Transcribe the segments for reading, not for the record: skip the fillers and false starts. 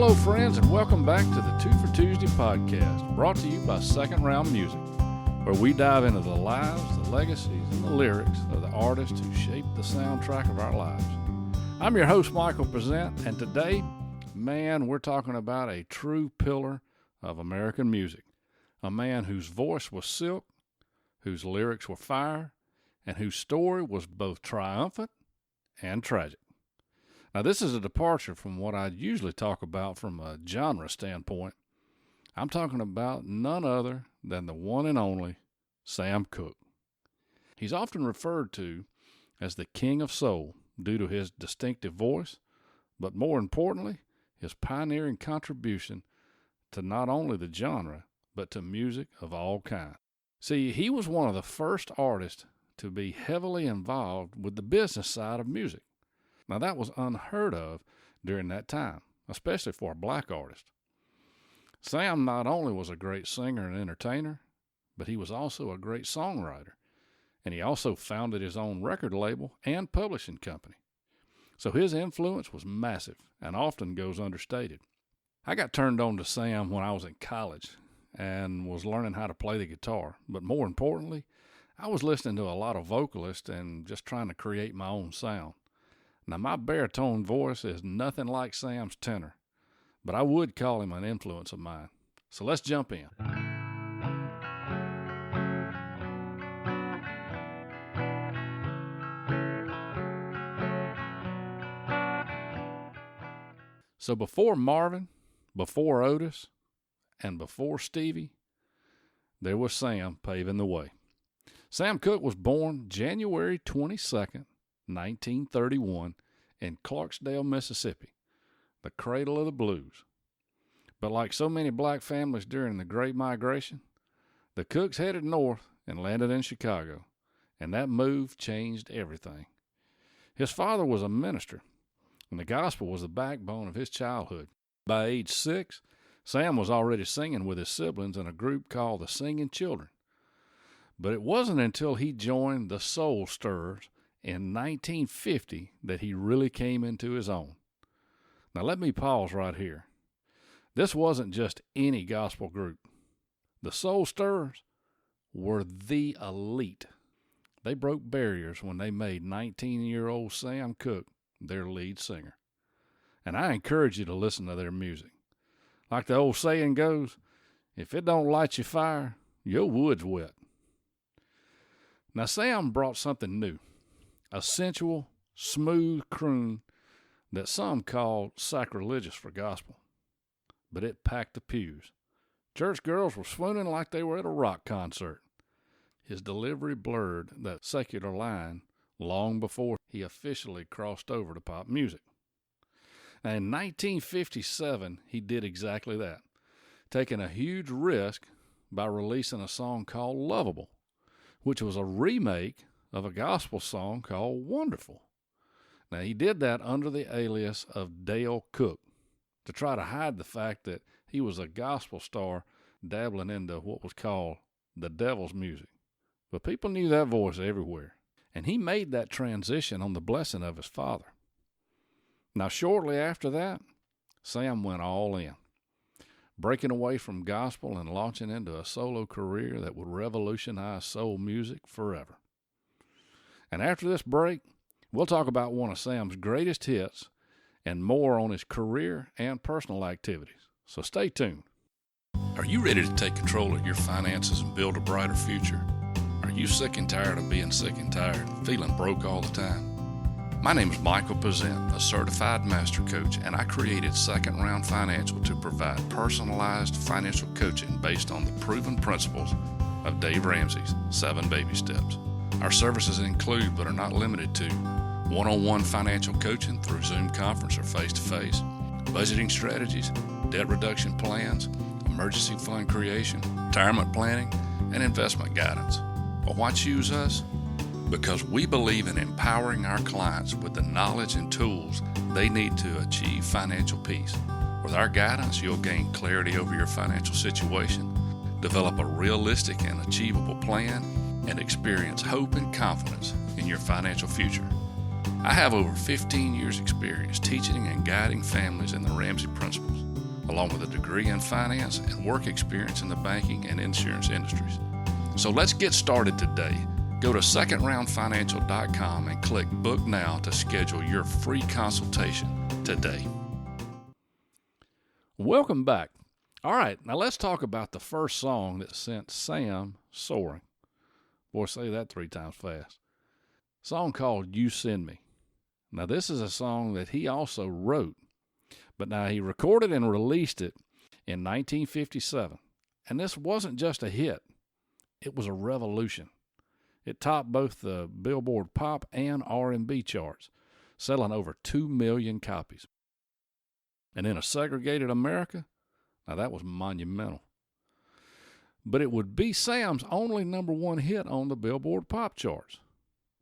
Hello, friends, and welcome back to the Two for Tuesday podcast, brought to you by Second Round Music, where we dive into the lives, the legacies, and the lyrics of the artists who shaped the soundtrack of our lives. I'm your host, Michael Present, and today, we're talking about a true pillar of American music, a man whose voice was silk, whose lyrics were fire, and whose story was both triumphant and tragic. Now, this is a departure from what I usually talk about from a genre standpoint. I'm talking about none other than the one and only Sam Cooke. He's often referred to as the King of Soul due to his distinctive voice, but more importantly, his pioneering contribution to not only the genre, but to music of all kinds. See, he was one of the first artists to be heavily involved with the business side of music. Now, that was unheard of during that time, especially for a black artist. Sam not only was a great singer and entertainer, but he was also a great songwriter, and he also founded his own record label and publishing company. So his influence was massive and often goes understated. I got turned on to Sam when I was in college and was learning how to play the guitar, but more importantly, I was listening to a lot of vocalists and just trying to create my own sound. Now, my baritone voice is nothing like Sam's tenor, but I would call him an influence of mine. So let's jump in. So before Marvin, before Otis, and before Stevie, there was Sam paving the way. Sam Cooke was born January 22nd, 1931, in Clarksdale, Mississippi, the cradle of the blues. But like so many black families during the Great Migration, the Cookes headed north and landed in Chicago, and that move changed everything. His father was a minister, and the gospel was the backbone of his childhood. By age 6, Sam was already singing with his siblings in a group called the Singing Children. But it wasn't until he joined the Soul Stirrers in 1950 that he really came into his own. Now let me pause right here. This wasn't just any gospel group. The Soul Stirrers were the elite. They broke barriers when they made 19-year-old Sam Cooke their lead singer. And I encourage you to listen to their music. Like the old saying goes, if it don't light your fire, your wood's wet. Now Sam brought something new. A sensual, smooth croon that some called sacrilegious for gospel. But it packed the pews. Church girls were swooning like they were at a rock concert. His delivery blurred that secular line long before he officially crossed over to pop music. Now, in 1957, he did exactly that, taking a huge risk by releasing a song called Lovable, which was a remake of a gospel song called Wonderful. Now, he did that under the alias of Dale Cooke to try to hide the fact that he was a gospel star dabbling into what was called the devil's music. But people knew that voice everywhere, and he made that transition on the blessing of his father. Now, shortly after that, Sam went all in, breaking away from gospel and launching into a solo career that would revolutionize soul music forever. And after this break, we'll talk about one of Sam's greatest hits and more on his career and personal activities. So stay tuned. Are you ready to take control of your finances and build a brighter future? Are you sick and tired of being sick and tired, feeling broke all the time? My name is Michael Present, a certified master coach, and I created Second Round Financial to provide personalized financial coaching based on the proven principles of Dave Ramsey's 7 Baby Steps. Our services include, but are not limited to, one-on-one financial coaching through Zoom conference or face-to-face, budgeting strategies, debt reduction plans, emergency fund creation, retirement planning, and investment guidance. Well, why choose us? Because we believe in empowering our clients with the knowledge and tools they need to achieve financial peace. With our guidance, you'll gain clarity over your financial situation, develop a realistic and achievable plan, and experience hope and confidence in your financial future. I have over 15 years experience teaching and guiding families in the Ramsey principles. along with a degree in finance and work experience in the banking and insurance industries. So let's get started today. Go to secondroundfinancial.com and click Book Now to schedule your free consultation today. Welcome back. All right, now let's talk about the first song that sent Sam soaring. Boy, say that 3 times fast. Song called You Send Me. Now this is a song that he also wrote, but now he recorded and released it in 1957. And this wasn't just a hit, it was a revolution. It topped both the Billboard Pop and R&B charts, selling over 2 million copies. And in a segregated America, now that was monumental. But it would be Sam's only #1 hit on the Billboard Pop charts.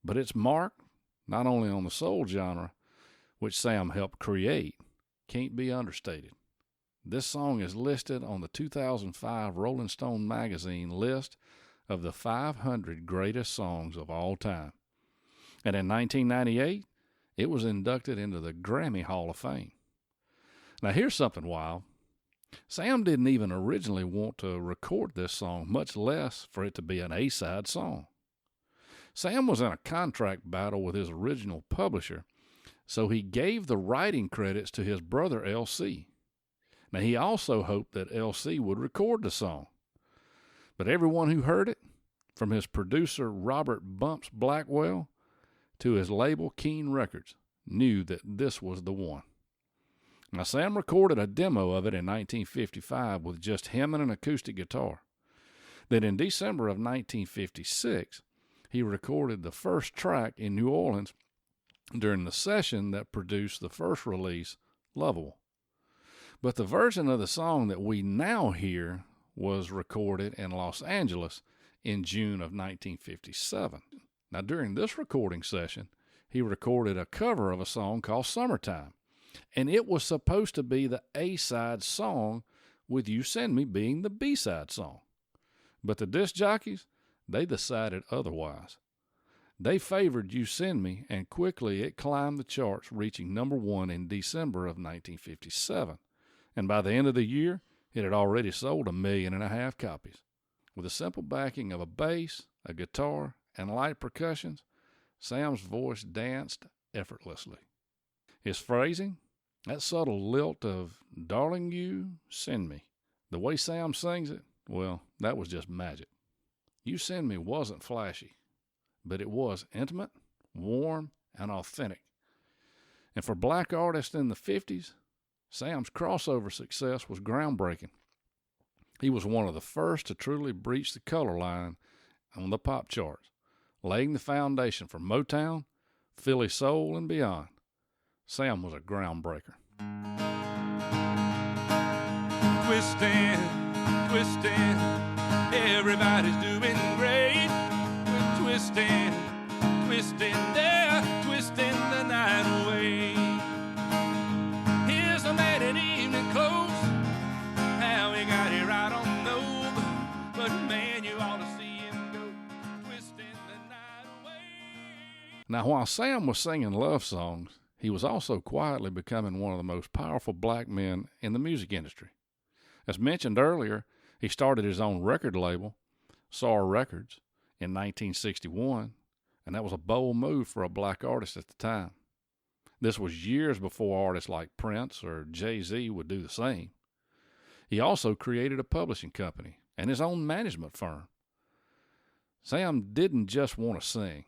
But its mark, not only on the soul genre, which Sam helped create, can't be understated. This song is listed on the 2005 Rolling Stone magazine list of the 500 greatest songs of all time. And in 1998, it was inducted into the Grammy Hall of Fame. Now here's something wild. Sam didn't even originally want to record this song, much less for it to be an A-side song. Sam was in a contract battle with his original publisher, so he gave the writing credits to his brother L.C. Now he also hoped that L.C. would record the song. But everyone who heard it, from his producer Robert Bumps Blackwell to his label Keen Records, knew that this was the one. Now Sam recorded a demo of it in 1955 with just him and an acoustic guitar. Then in December of 1956, he recorded the first track in New Orleans during the session that produced the first release, Lovable. But the version of the song that we now hear was recorded in Los Angeles in June of 1957. Now, during this recording session, he recorded a cover of a song called Summertime, and it was supposed to be the A-side song, with You Send Me being the B-side song. But the disc jockeys, they decided otherwise. They favored You Send Me, and quickly it climbed the charts, reaching #1 in December of 1957. And by the end of the year, it had already sold 1.5 million copies. With a simple backing of a bass, a guitar, and light percussions, Sam's voice danced effortlessly. His phrasing, that subtle lilt of, "Darling, you send me," the way Sam sings it, well, that was just magic. You Send Me wasn't flashy, but it was intimate, warm, and authentic. And for black artists in the 50s, Sam's crossover success was groundbreaking. He was one of the first to truly breach the color line on the pop charts, laying the foundation for Motown, Philly soul, and beyond. Sam was a groundbreaker. Twisting, twisting, everybody's doing great. We're twisting, twisting, they're twisting the night away. Here's a man in evening clothes. How he got here, I don't know. But man, you ought to see him go, twisting the night away. Now, while Sam was singing love songs, he was also quietly becoming one of the most powerful black men in the music industry. As mentioned earlier, he started his own record label, SAR Records, in 1961, and that was a bold move for a black artist at the time. This was years before artists like Prince or Jay-Z would do the same. He also created a publishing company and his own management firm. Sam didn't just want to sing,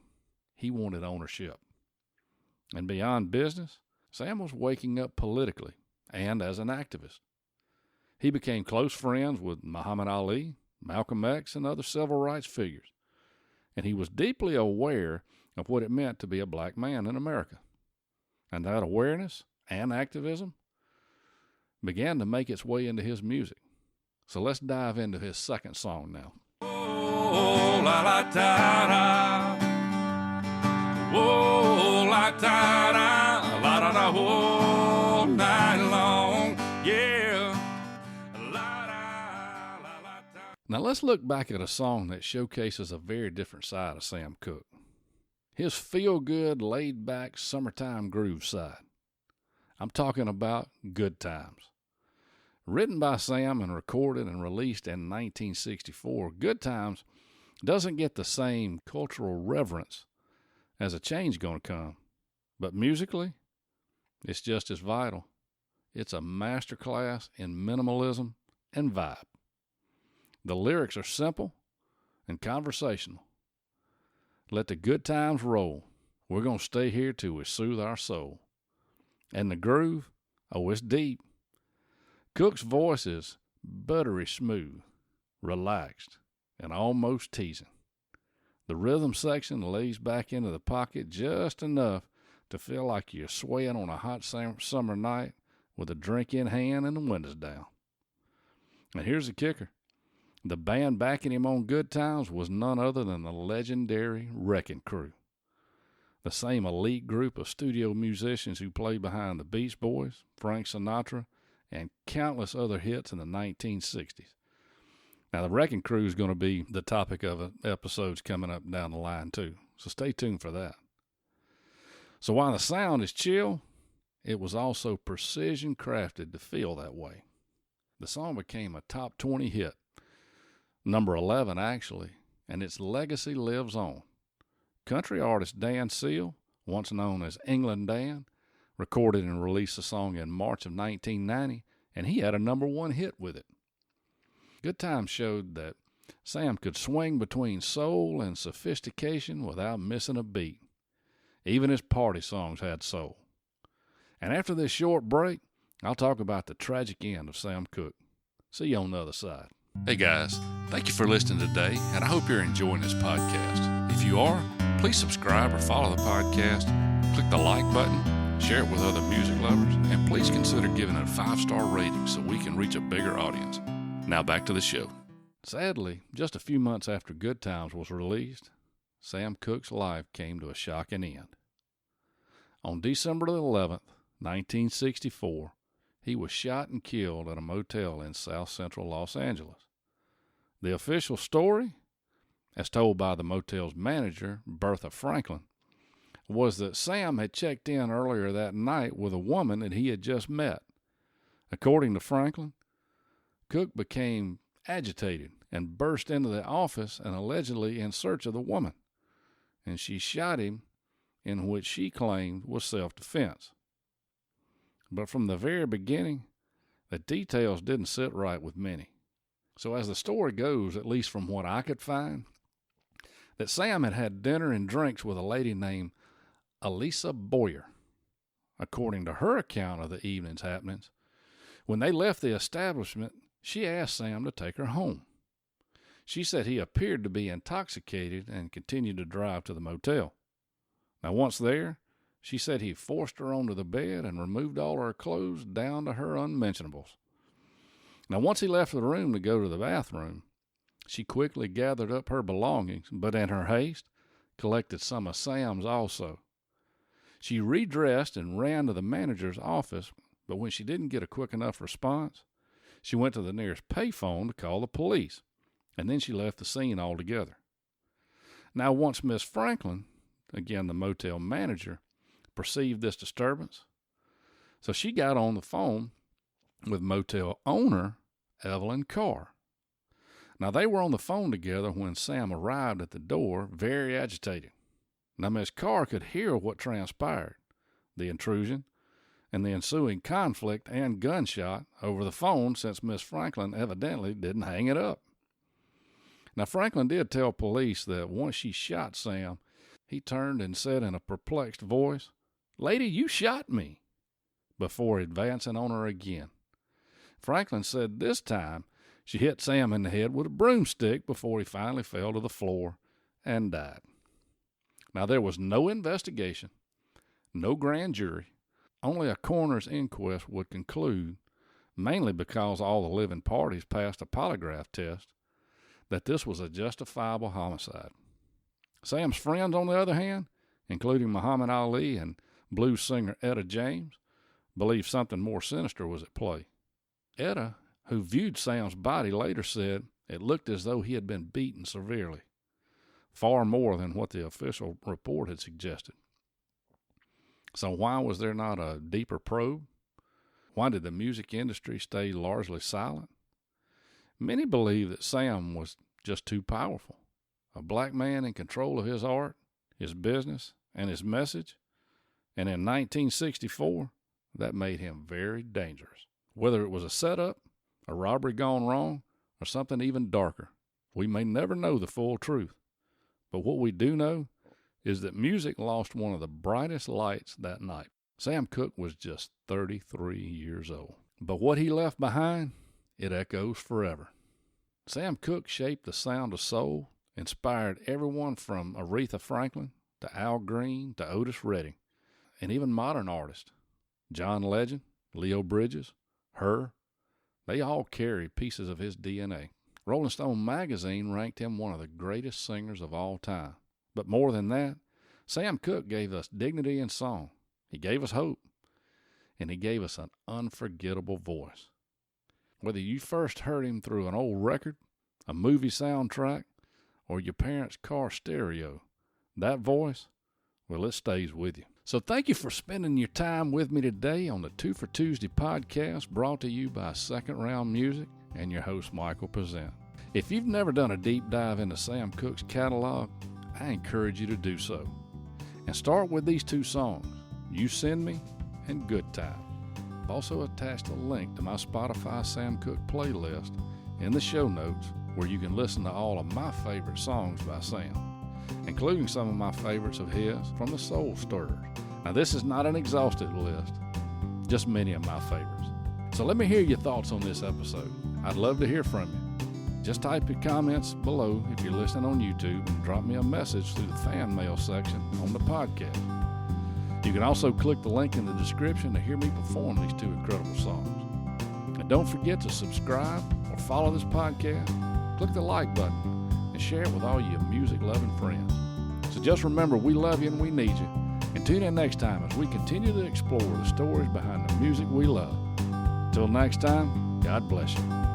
he wanted ownership. And beyond business, Sam was waking up politically and as an activist. He became close friends with Muhammad Ali, Malcolm X, and other civil rights figures, and he was deeply aware of what it meant to be a black man in America. And that awareness and activism began to make its way into his music. So let's dive into his second song now. Oh, la la da da. Oh, la da da, la da da, all night long. Yeah. La da, la la da. Now let's look back at a song that showcases a very different side of Sam Cooke. His feel-good, laid-back, summertime groove side. I'm talking about Good Times. Written by Sam and recorded and released in 1964, Good Times doesn't get the same cultural reverence as A Change Gonna Come, but musically, it's just as vital. It's a masterclass in minimalism and vibe. The lyrics are simple and conversational. Let the good times roll. We're going to stay here till we soothe our soul. And the groove, oh, it's deep. Cooke's voice is buttery smooth, relaxed, and almost teasing. The rhythm section lays back into the pocket just enough to feel like you're swaying on a hot summer night with a drink in hand and the windows down. And here's the kicker. The band backing him on Good Times was none other than the legendary Wrecking Crew, the same elite group of studio musicians who played behind the Beach Boys, Frank Sinatra, and countless other hits in the 1960s. Now, the Wrecking Crew is going to be the topic of episodes coming up down the line, too, so stay tuned for that. So while the sound is chill, it was also precision crafted to feel that way. The song became a top 20 hit, number 11 actually, and its legacy lives on. Country artist Dan Seal, once known as England Dan, recorded and released the song in March of 1990, and he had a number 1 hit with it. Good Times showed that Sam could swing between soul and sophistication without missing a beat. Even his party songs had soul. And after this short break, I'll talk about the tragic end of Sam Cooke. See you on the other side. Hey guys, thank you for listening today, and I hope you're enjoying this podcast. If you are, please subscribe or follow the podcast, click the like button, share it with other music lovers, and please consider giving it a 5-star rating so we can reach a bigger audience. Now back to the show. Sadly, just a few months after Good Times was released, Sam Cooke's life came to a shocking end. On December 11th, 1964, he was shot and killed at a motel in South Central Los Angeles. The official story, as told by the motel's manager, Bertha Franklin, was that Sam had checked in earlier that night with a woman that he had just met. According to Franklin, Cooke became agitated and burst into the office and allegedly in search of the woman, and she shot him, in which she claimed was self-defense. But from the very beginning, the details didn't sit right with many. So as the story goes, at least from what I could find, that Sam had had dinner and drinks with a lady named Elisa Boyer. According to her account of the evening's happenings, when they left the establishment, she asked Sam to take her home. She said he appeared to be intoxicated and continued to drive to the motel. Now, once there, she said he forced her onto the bed and removed all her clothes down to her unmentionables. Now, once he left the room to go to the bathroom, she quickly gathered up her belongings, but in her haste, collected some of Sam's also. She redressed and ran to the manager's office, but when she didn't get a quick enough response, she went to the nearest payphone to call the police, and then she left the scene altogether. Now, once Miss Franklin, again the motel manager, perceived this disturbance, so she got on the phone with motel owner Evelyn Carr. Now, they were on the phone together when Sam arrived at the door, very agitated. Now, Miss Carr could hear what transpired, the intrusion, and the ensuing conflict and gunshot over the phone, since Miss Franklin evidently didn't hang it up. Now, Franklin did tell police that once she shot Sam, he turned and said in a perplexed voice, "Lady, you shot me," before advancing on her again. Franklin said this time she hit Sam in the head with a broomstick before he finally fell to the floor and died. Now, there was no investigation, no grand jury. Only a coroner's inquest would conclude, mainly because all the living parties passed a polygraph test, that this was a justifiable homicide. Sam's friends, on the other hand, including Muhammad Ali and blues singer Etta James, believed something more sinister was at play. Etta, who viewed Sam's body, later said it looked as though he had been beaten severely, far more than what the official report had suggested. So why was there not a deeper probe? Why did the music industry stay largely silent? Many believe that Sam was just too powerful. A black man in control of his art, his business, and his message. And in 1964, that made him very dangerous. Whether it was a setup, a robbery gone wrong, or something even darker, we may never know the full truth. But what we do know is that music lost one of the brightest lights that night. Sam Cooke was just 33 years old. But what he left behind, it echoes forever. Sam Cooke shaped the sound of soul, inspired everyone from Aretha Franklin to Al Green to Otis Redding, and even modern artists. John Legend, Leo Bridges, Her, they all carry pieces of his DNA. Rolling Stone magazine ranked him one of the greatest singers of all time. But more than that, Sam Cooke gave us dignity in song. He gave us hope. And he gave us an unforgettable voice. Whether you first heard him through an old record, a movie soundtrack, or your parents' car stereo, that voice, well, it stays with you. So thank you for spending your time with me today on the 2 for Tuesday podcast, brought to you by Second Round Music and your host, Michael Present. If you've never done a deep dive into Sam Cooke's catalog, I encourage you to do so. And start with these two songs, You Send Me and Good Time. I've also attached a link to my Spotify Sam Cooke playlist in the show notes where you can listen to all of my favorite songs by Sam, including some of my favorites of his from the Soul Stirrers. Now, this is not an exhaustive list, just many of my favorites. So let me hear your thoughts on this episode. I'd love to hear from you. Just type your comments below if you're listening on YouTube and drop me a message through the fan mail section on the podcast. You can also click the link in the description to hear me perform these two incredible songs. And don't forget to subscribe or follow this podcast. Click the like button and share it with all your music-loving friends. So just remember, we love you and we need you. And tune in next time as we continue to explore the stories behind the music we love. Until next time, God bless you.